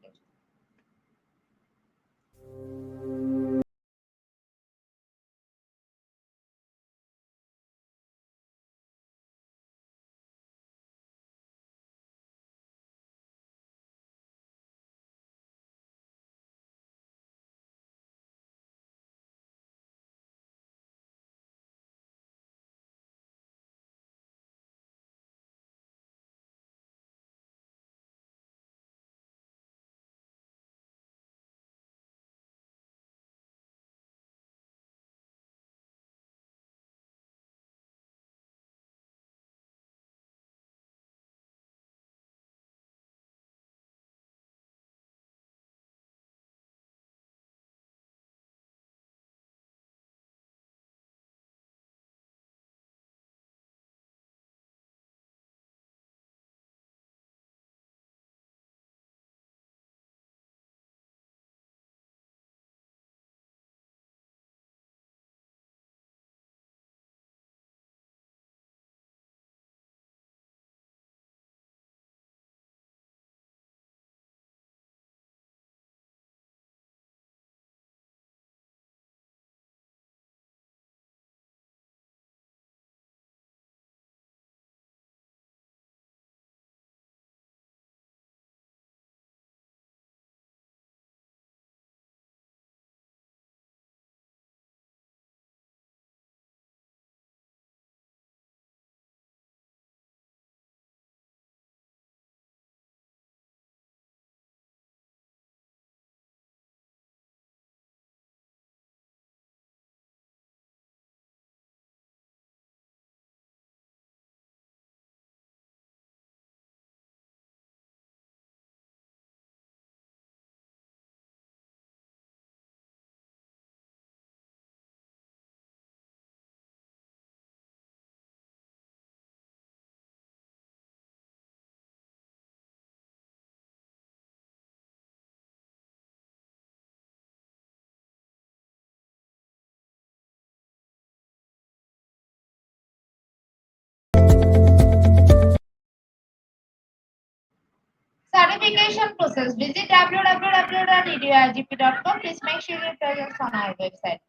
Certification process. Visit www.eduigp.com. Please make sure your presence on our website.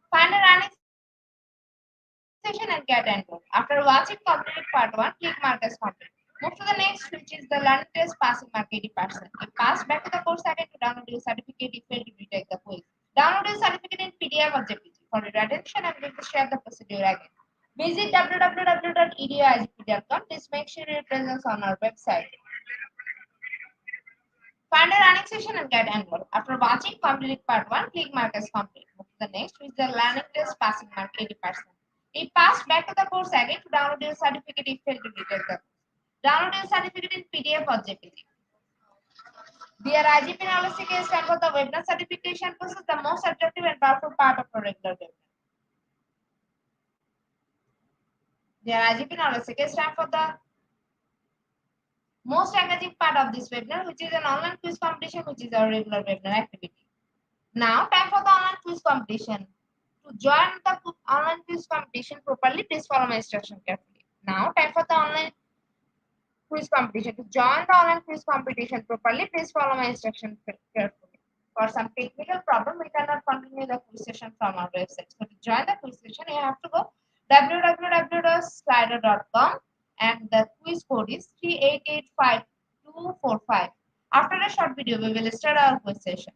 Find a running session and get enrolled. After watching completed part 1, click mark as complete. Move to the next, which is the learning test passing mark 80%. If pass, back to the course again to download your certificate if failed to retake the quiz. Download your certificate in PDF or JPG. For your attention, I'm going to share the procedure again. Visit www.eduigp.com. Please make sure your presence on our website. Find a running session and get enrolled. After watching complete part 1, click mark as complete. Move to the next, which is the learning test passing mark 80%. If passed, back to the course again to download your certificate if failed to retake the course. Download your certificate in PDF or JPG. Dear IGP Knowledge Seekers, stand for the webinar certification process, the most attractive and powerful part of a regular webinar. Dear IGP Knowledge Seekers, stand for the most engaging part of this webinar, which is an online quiz competition, which is our regular webinar activity. Now, time for the online quiz competition. To join the online quiz competition properly, please follow my instruction carefully. Now, time for the online quiz competition. To join the online quiz competition properly, please follow my instruction carefully. For some technical problem, we cannot continue the quiz session from our website. So, to join the quiz session, you have to go www.slido.com and the quiz code is 3885245. After a short video, we will start our quiz session.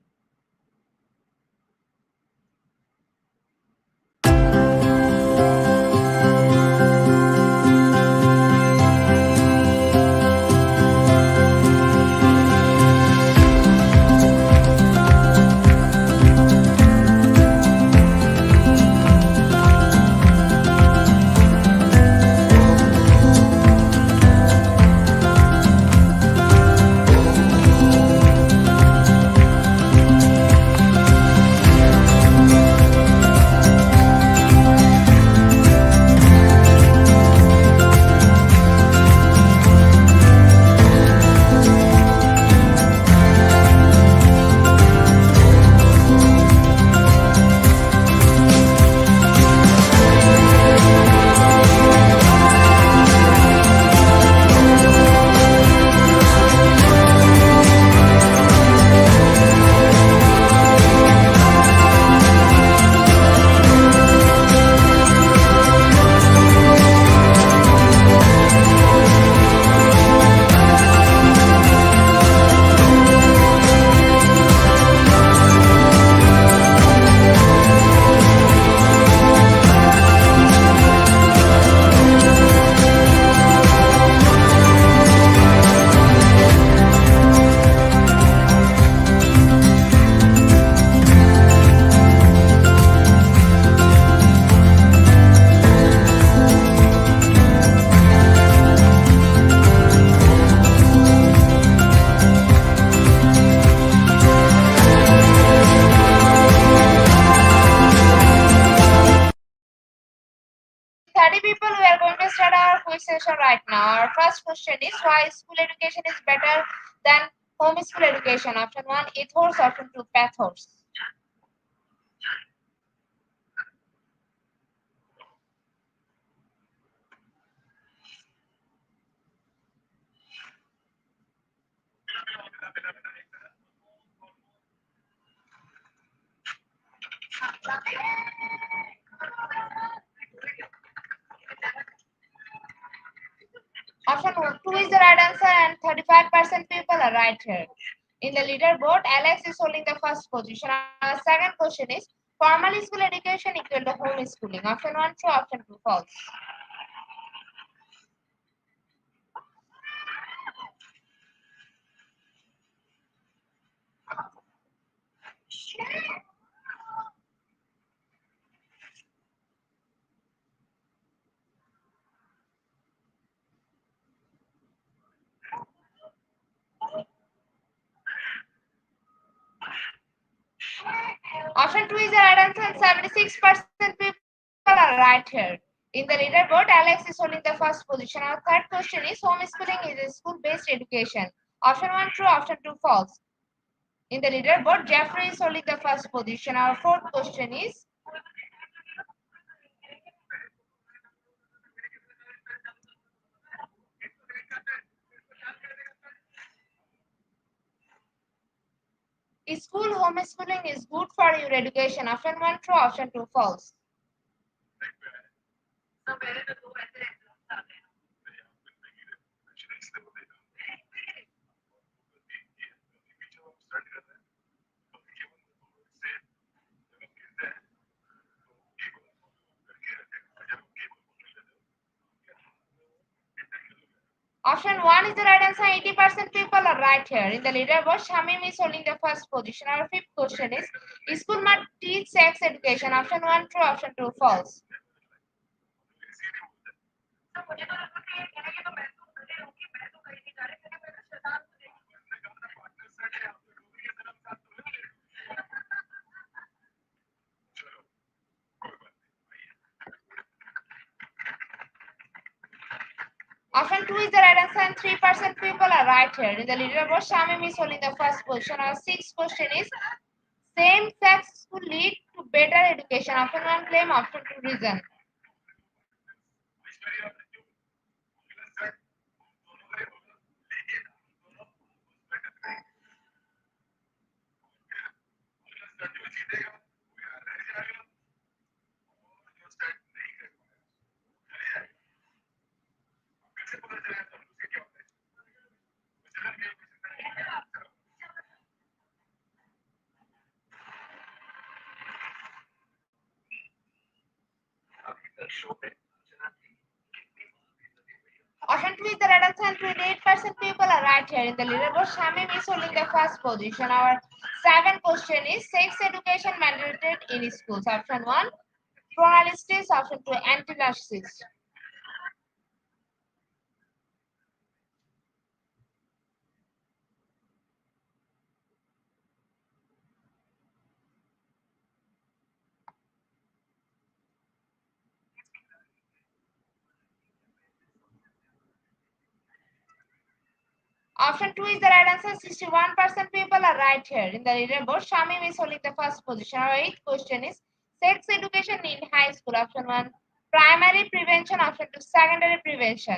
Session right now. Our first question is why school education is better than homeschool education? Option 1, it horse. Option 2, path horse. Option 2 is the right answer and 35% people are right here. In the leaderboard, Alex is holding the first position. Our second question is, formal school education equal to homeschooling? Option 1 true, option 2 false. Option 2 is the right answer and 76% people are right here. In the leaderboard, Alex is holding the first position. Our third question is, homeschooling is a school-based education. Option 1 true, option 2 false. In the leaderboard, Jeffrey is holding the first position. Our fourth question is, Is school homeschooling is good for your education? Option 1 true, option 2 false. Option 1 is the right answer. 80% people are right here. In the leaderboard, Shamim is holding the first position. Our fifth question is school must teach sex education? Option 1 true, option 2 false. Option 2 is the right answer and 3% people are right here. In the leaderboard, Shamim is holding the first position. Our sixth question is same sex could lead to better education. Option 1 claim, option 2 reason. Option 2 is the right answer and 28% people are right here. In the leaderboard, Shamim is holding the first position. Our seventh question is sex education mandated in schools. Option 1 pluralistic, option 2 anti-narcissist. Option 2 is the right answer. 61% people are right here. In the leaderboard, Shamim is holding the first position. Our eighth question is sex education in high school. Option 1 primary prevention, option 2 secondary prevention.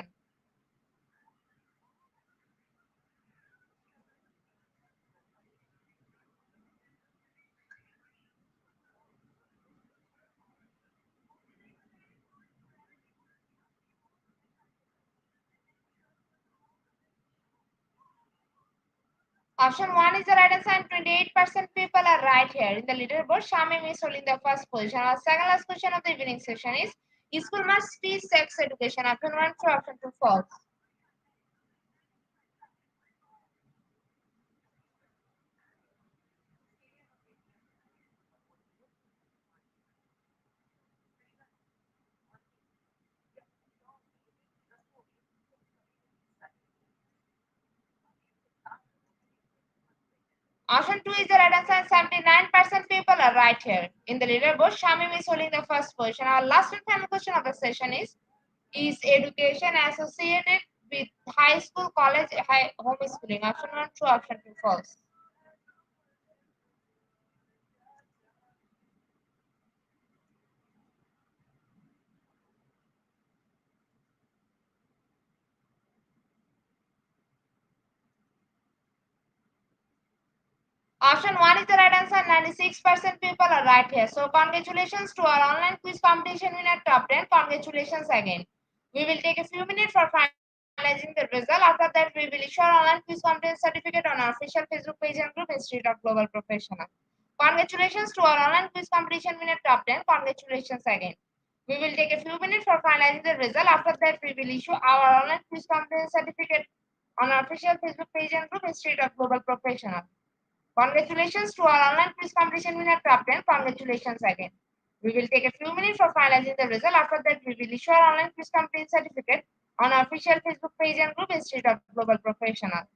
Option 1 is the right answer and 28% people are right here. In the leaderboard, Shamim is holding the first position. Our second last question of the evening session is school must teach sex education? Option 1 true, option 2 false. Option 2 is the right answer and 79% people are right here. In the leaderboard, Shamim is holding the first position. Our last and final question of the session is education associated with high school, college, homeschooling? Option 1 true, option 2 false. Option 1 is the right answer. 96% people are right here. So congratulations to our online quiz competition winner top 10. Congratulations again. We will take a few minutes for finalizing the result. After that, we will issue our online quiz competition certificate on our official Facebook page and group Institute of Global Professional. Congratulations to our online quiz competition winner top 10. Congratulations again. We will take a few minutes for finalizing the result. After that, we will issue our online quiz competition certificate on our official Facebook page and group Institute of Global Professional. Congratulations to our online quiz competition winner top 10. Congratulations again. We will take a few minutes for finalizing the result. After that, we will issue our online quiz competition certificate on our official Facebook page and group Institute of Global Professional.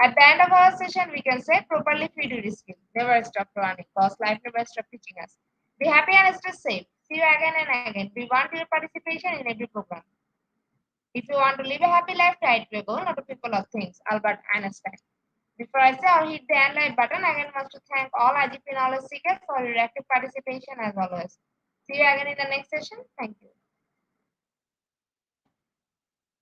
At the end of our session, we can say properly feed your skill. Never stop learning because life never stops teaching us. Be happy and stay safe. See you again and again. We want your participation in every program. If you want to live a happy life, try to go, not to people or things. Albert Einstein. Before I say or hit the end like button, again wants to thank all IGP knowledge seekers for your active participation as always. See you again in the next session. Thank you.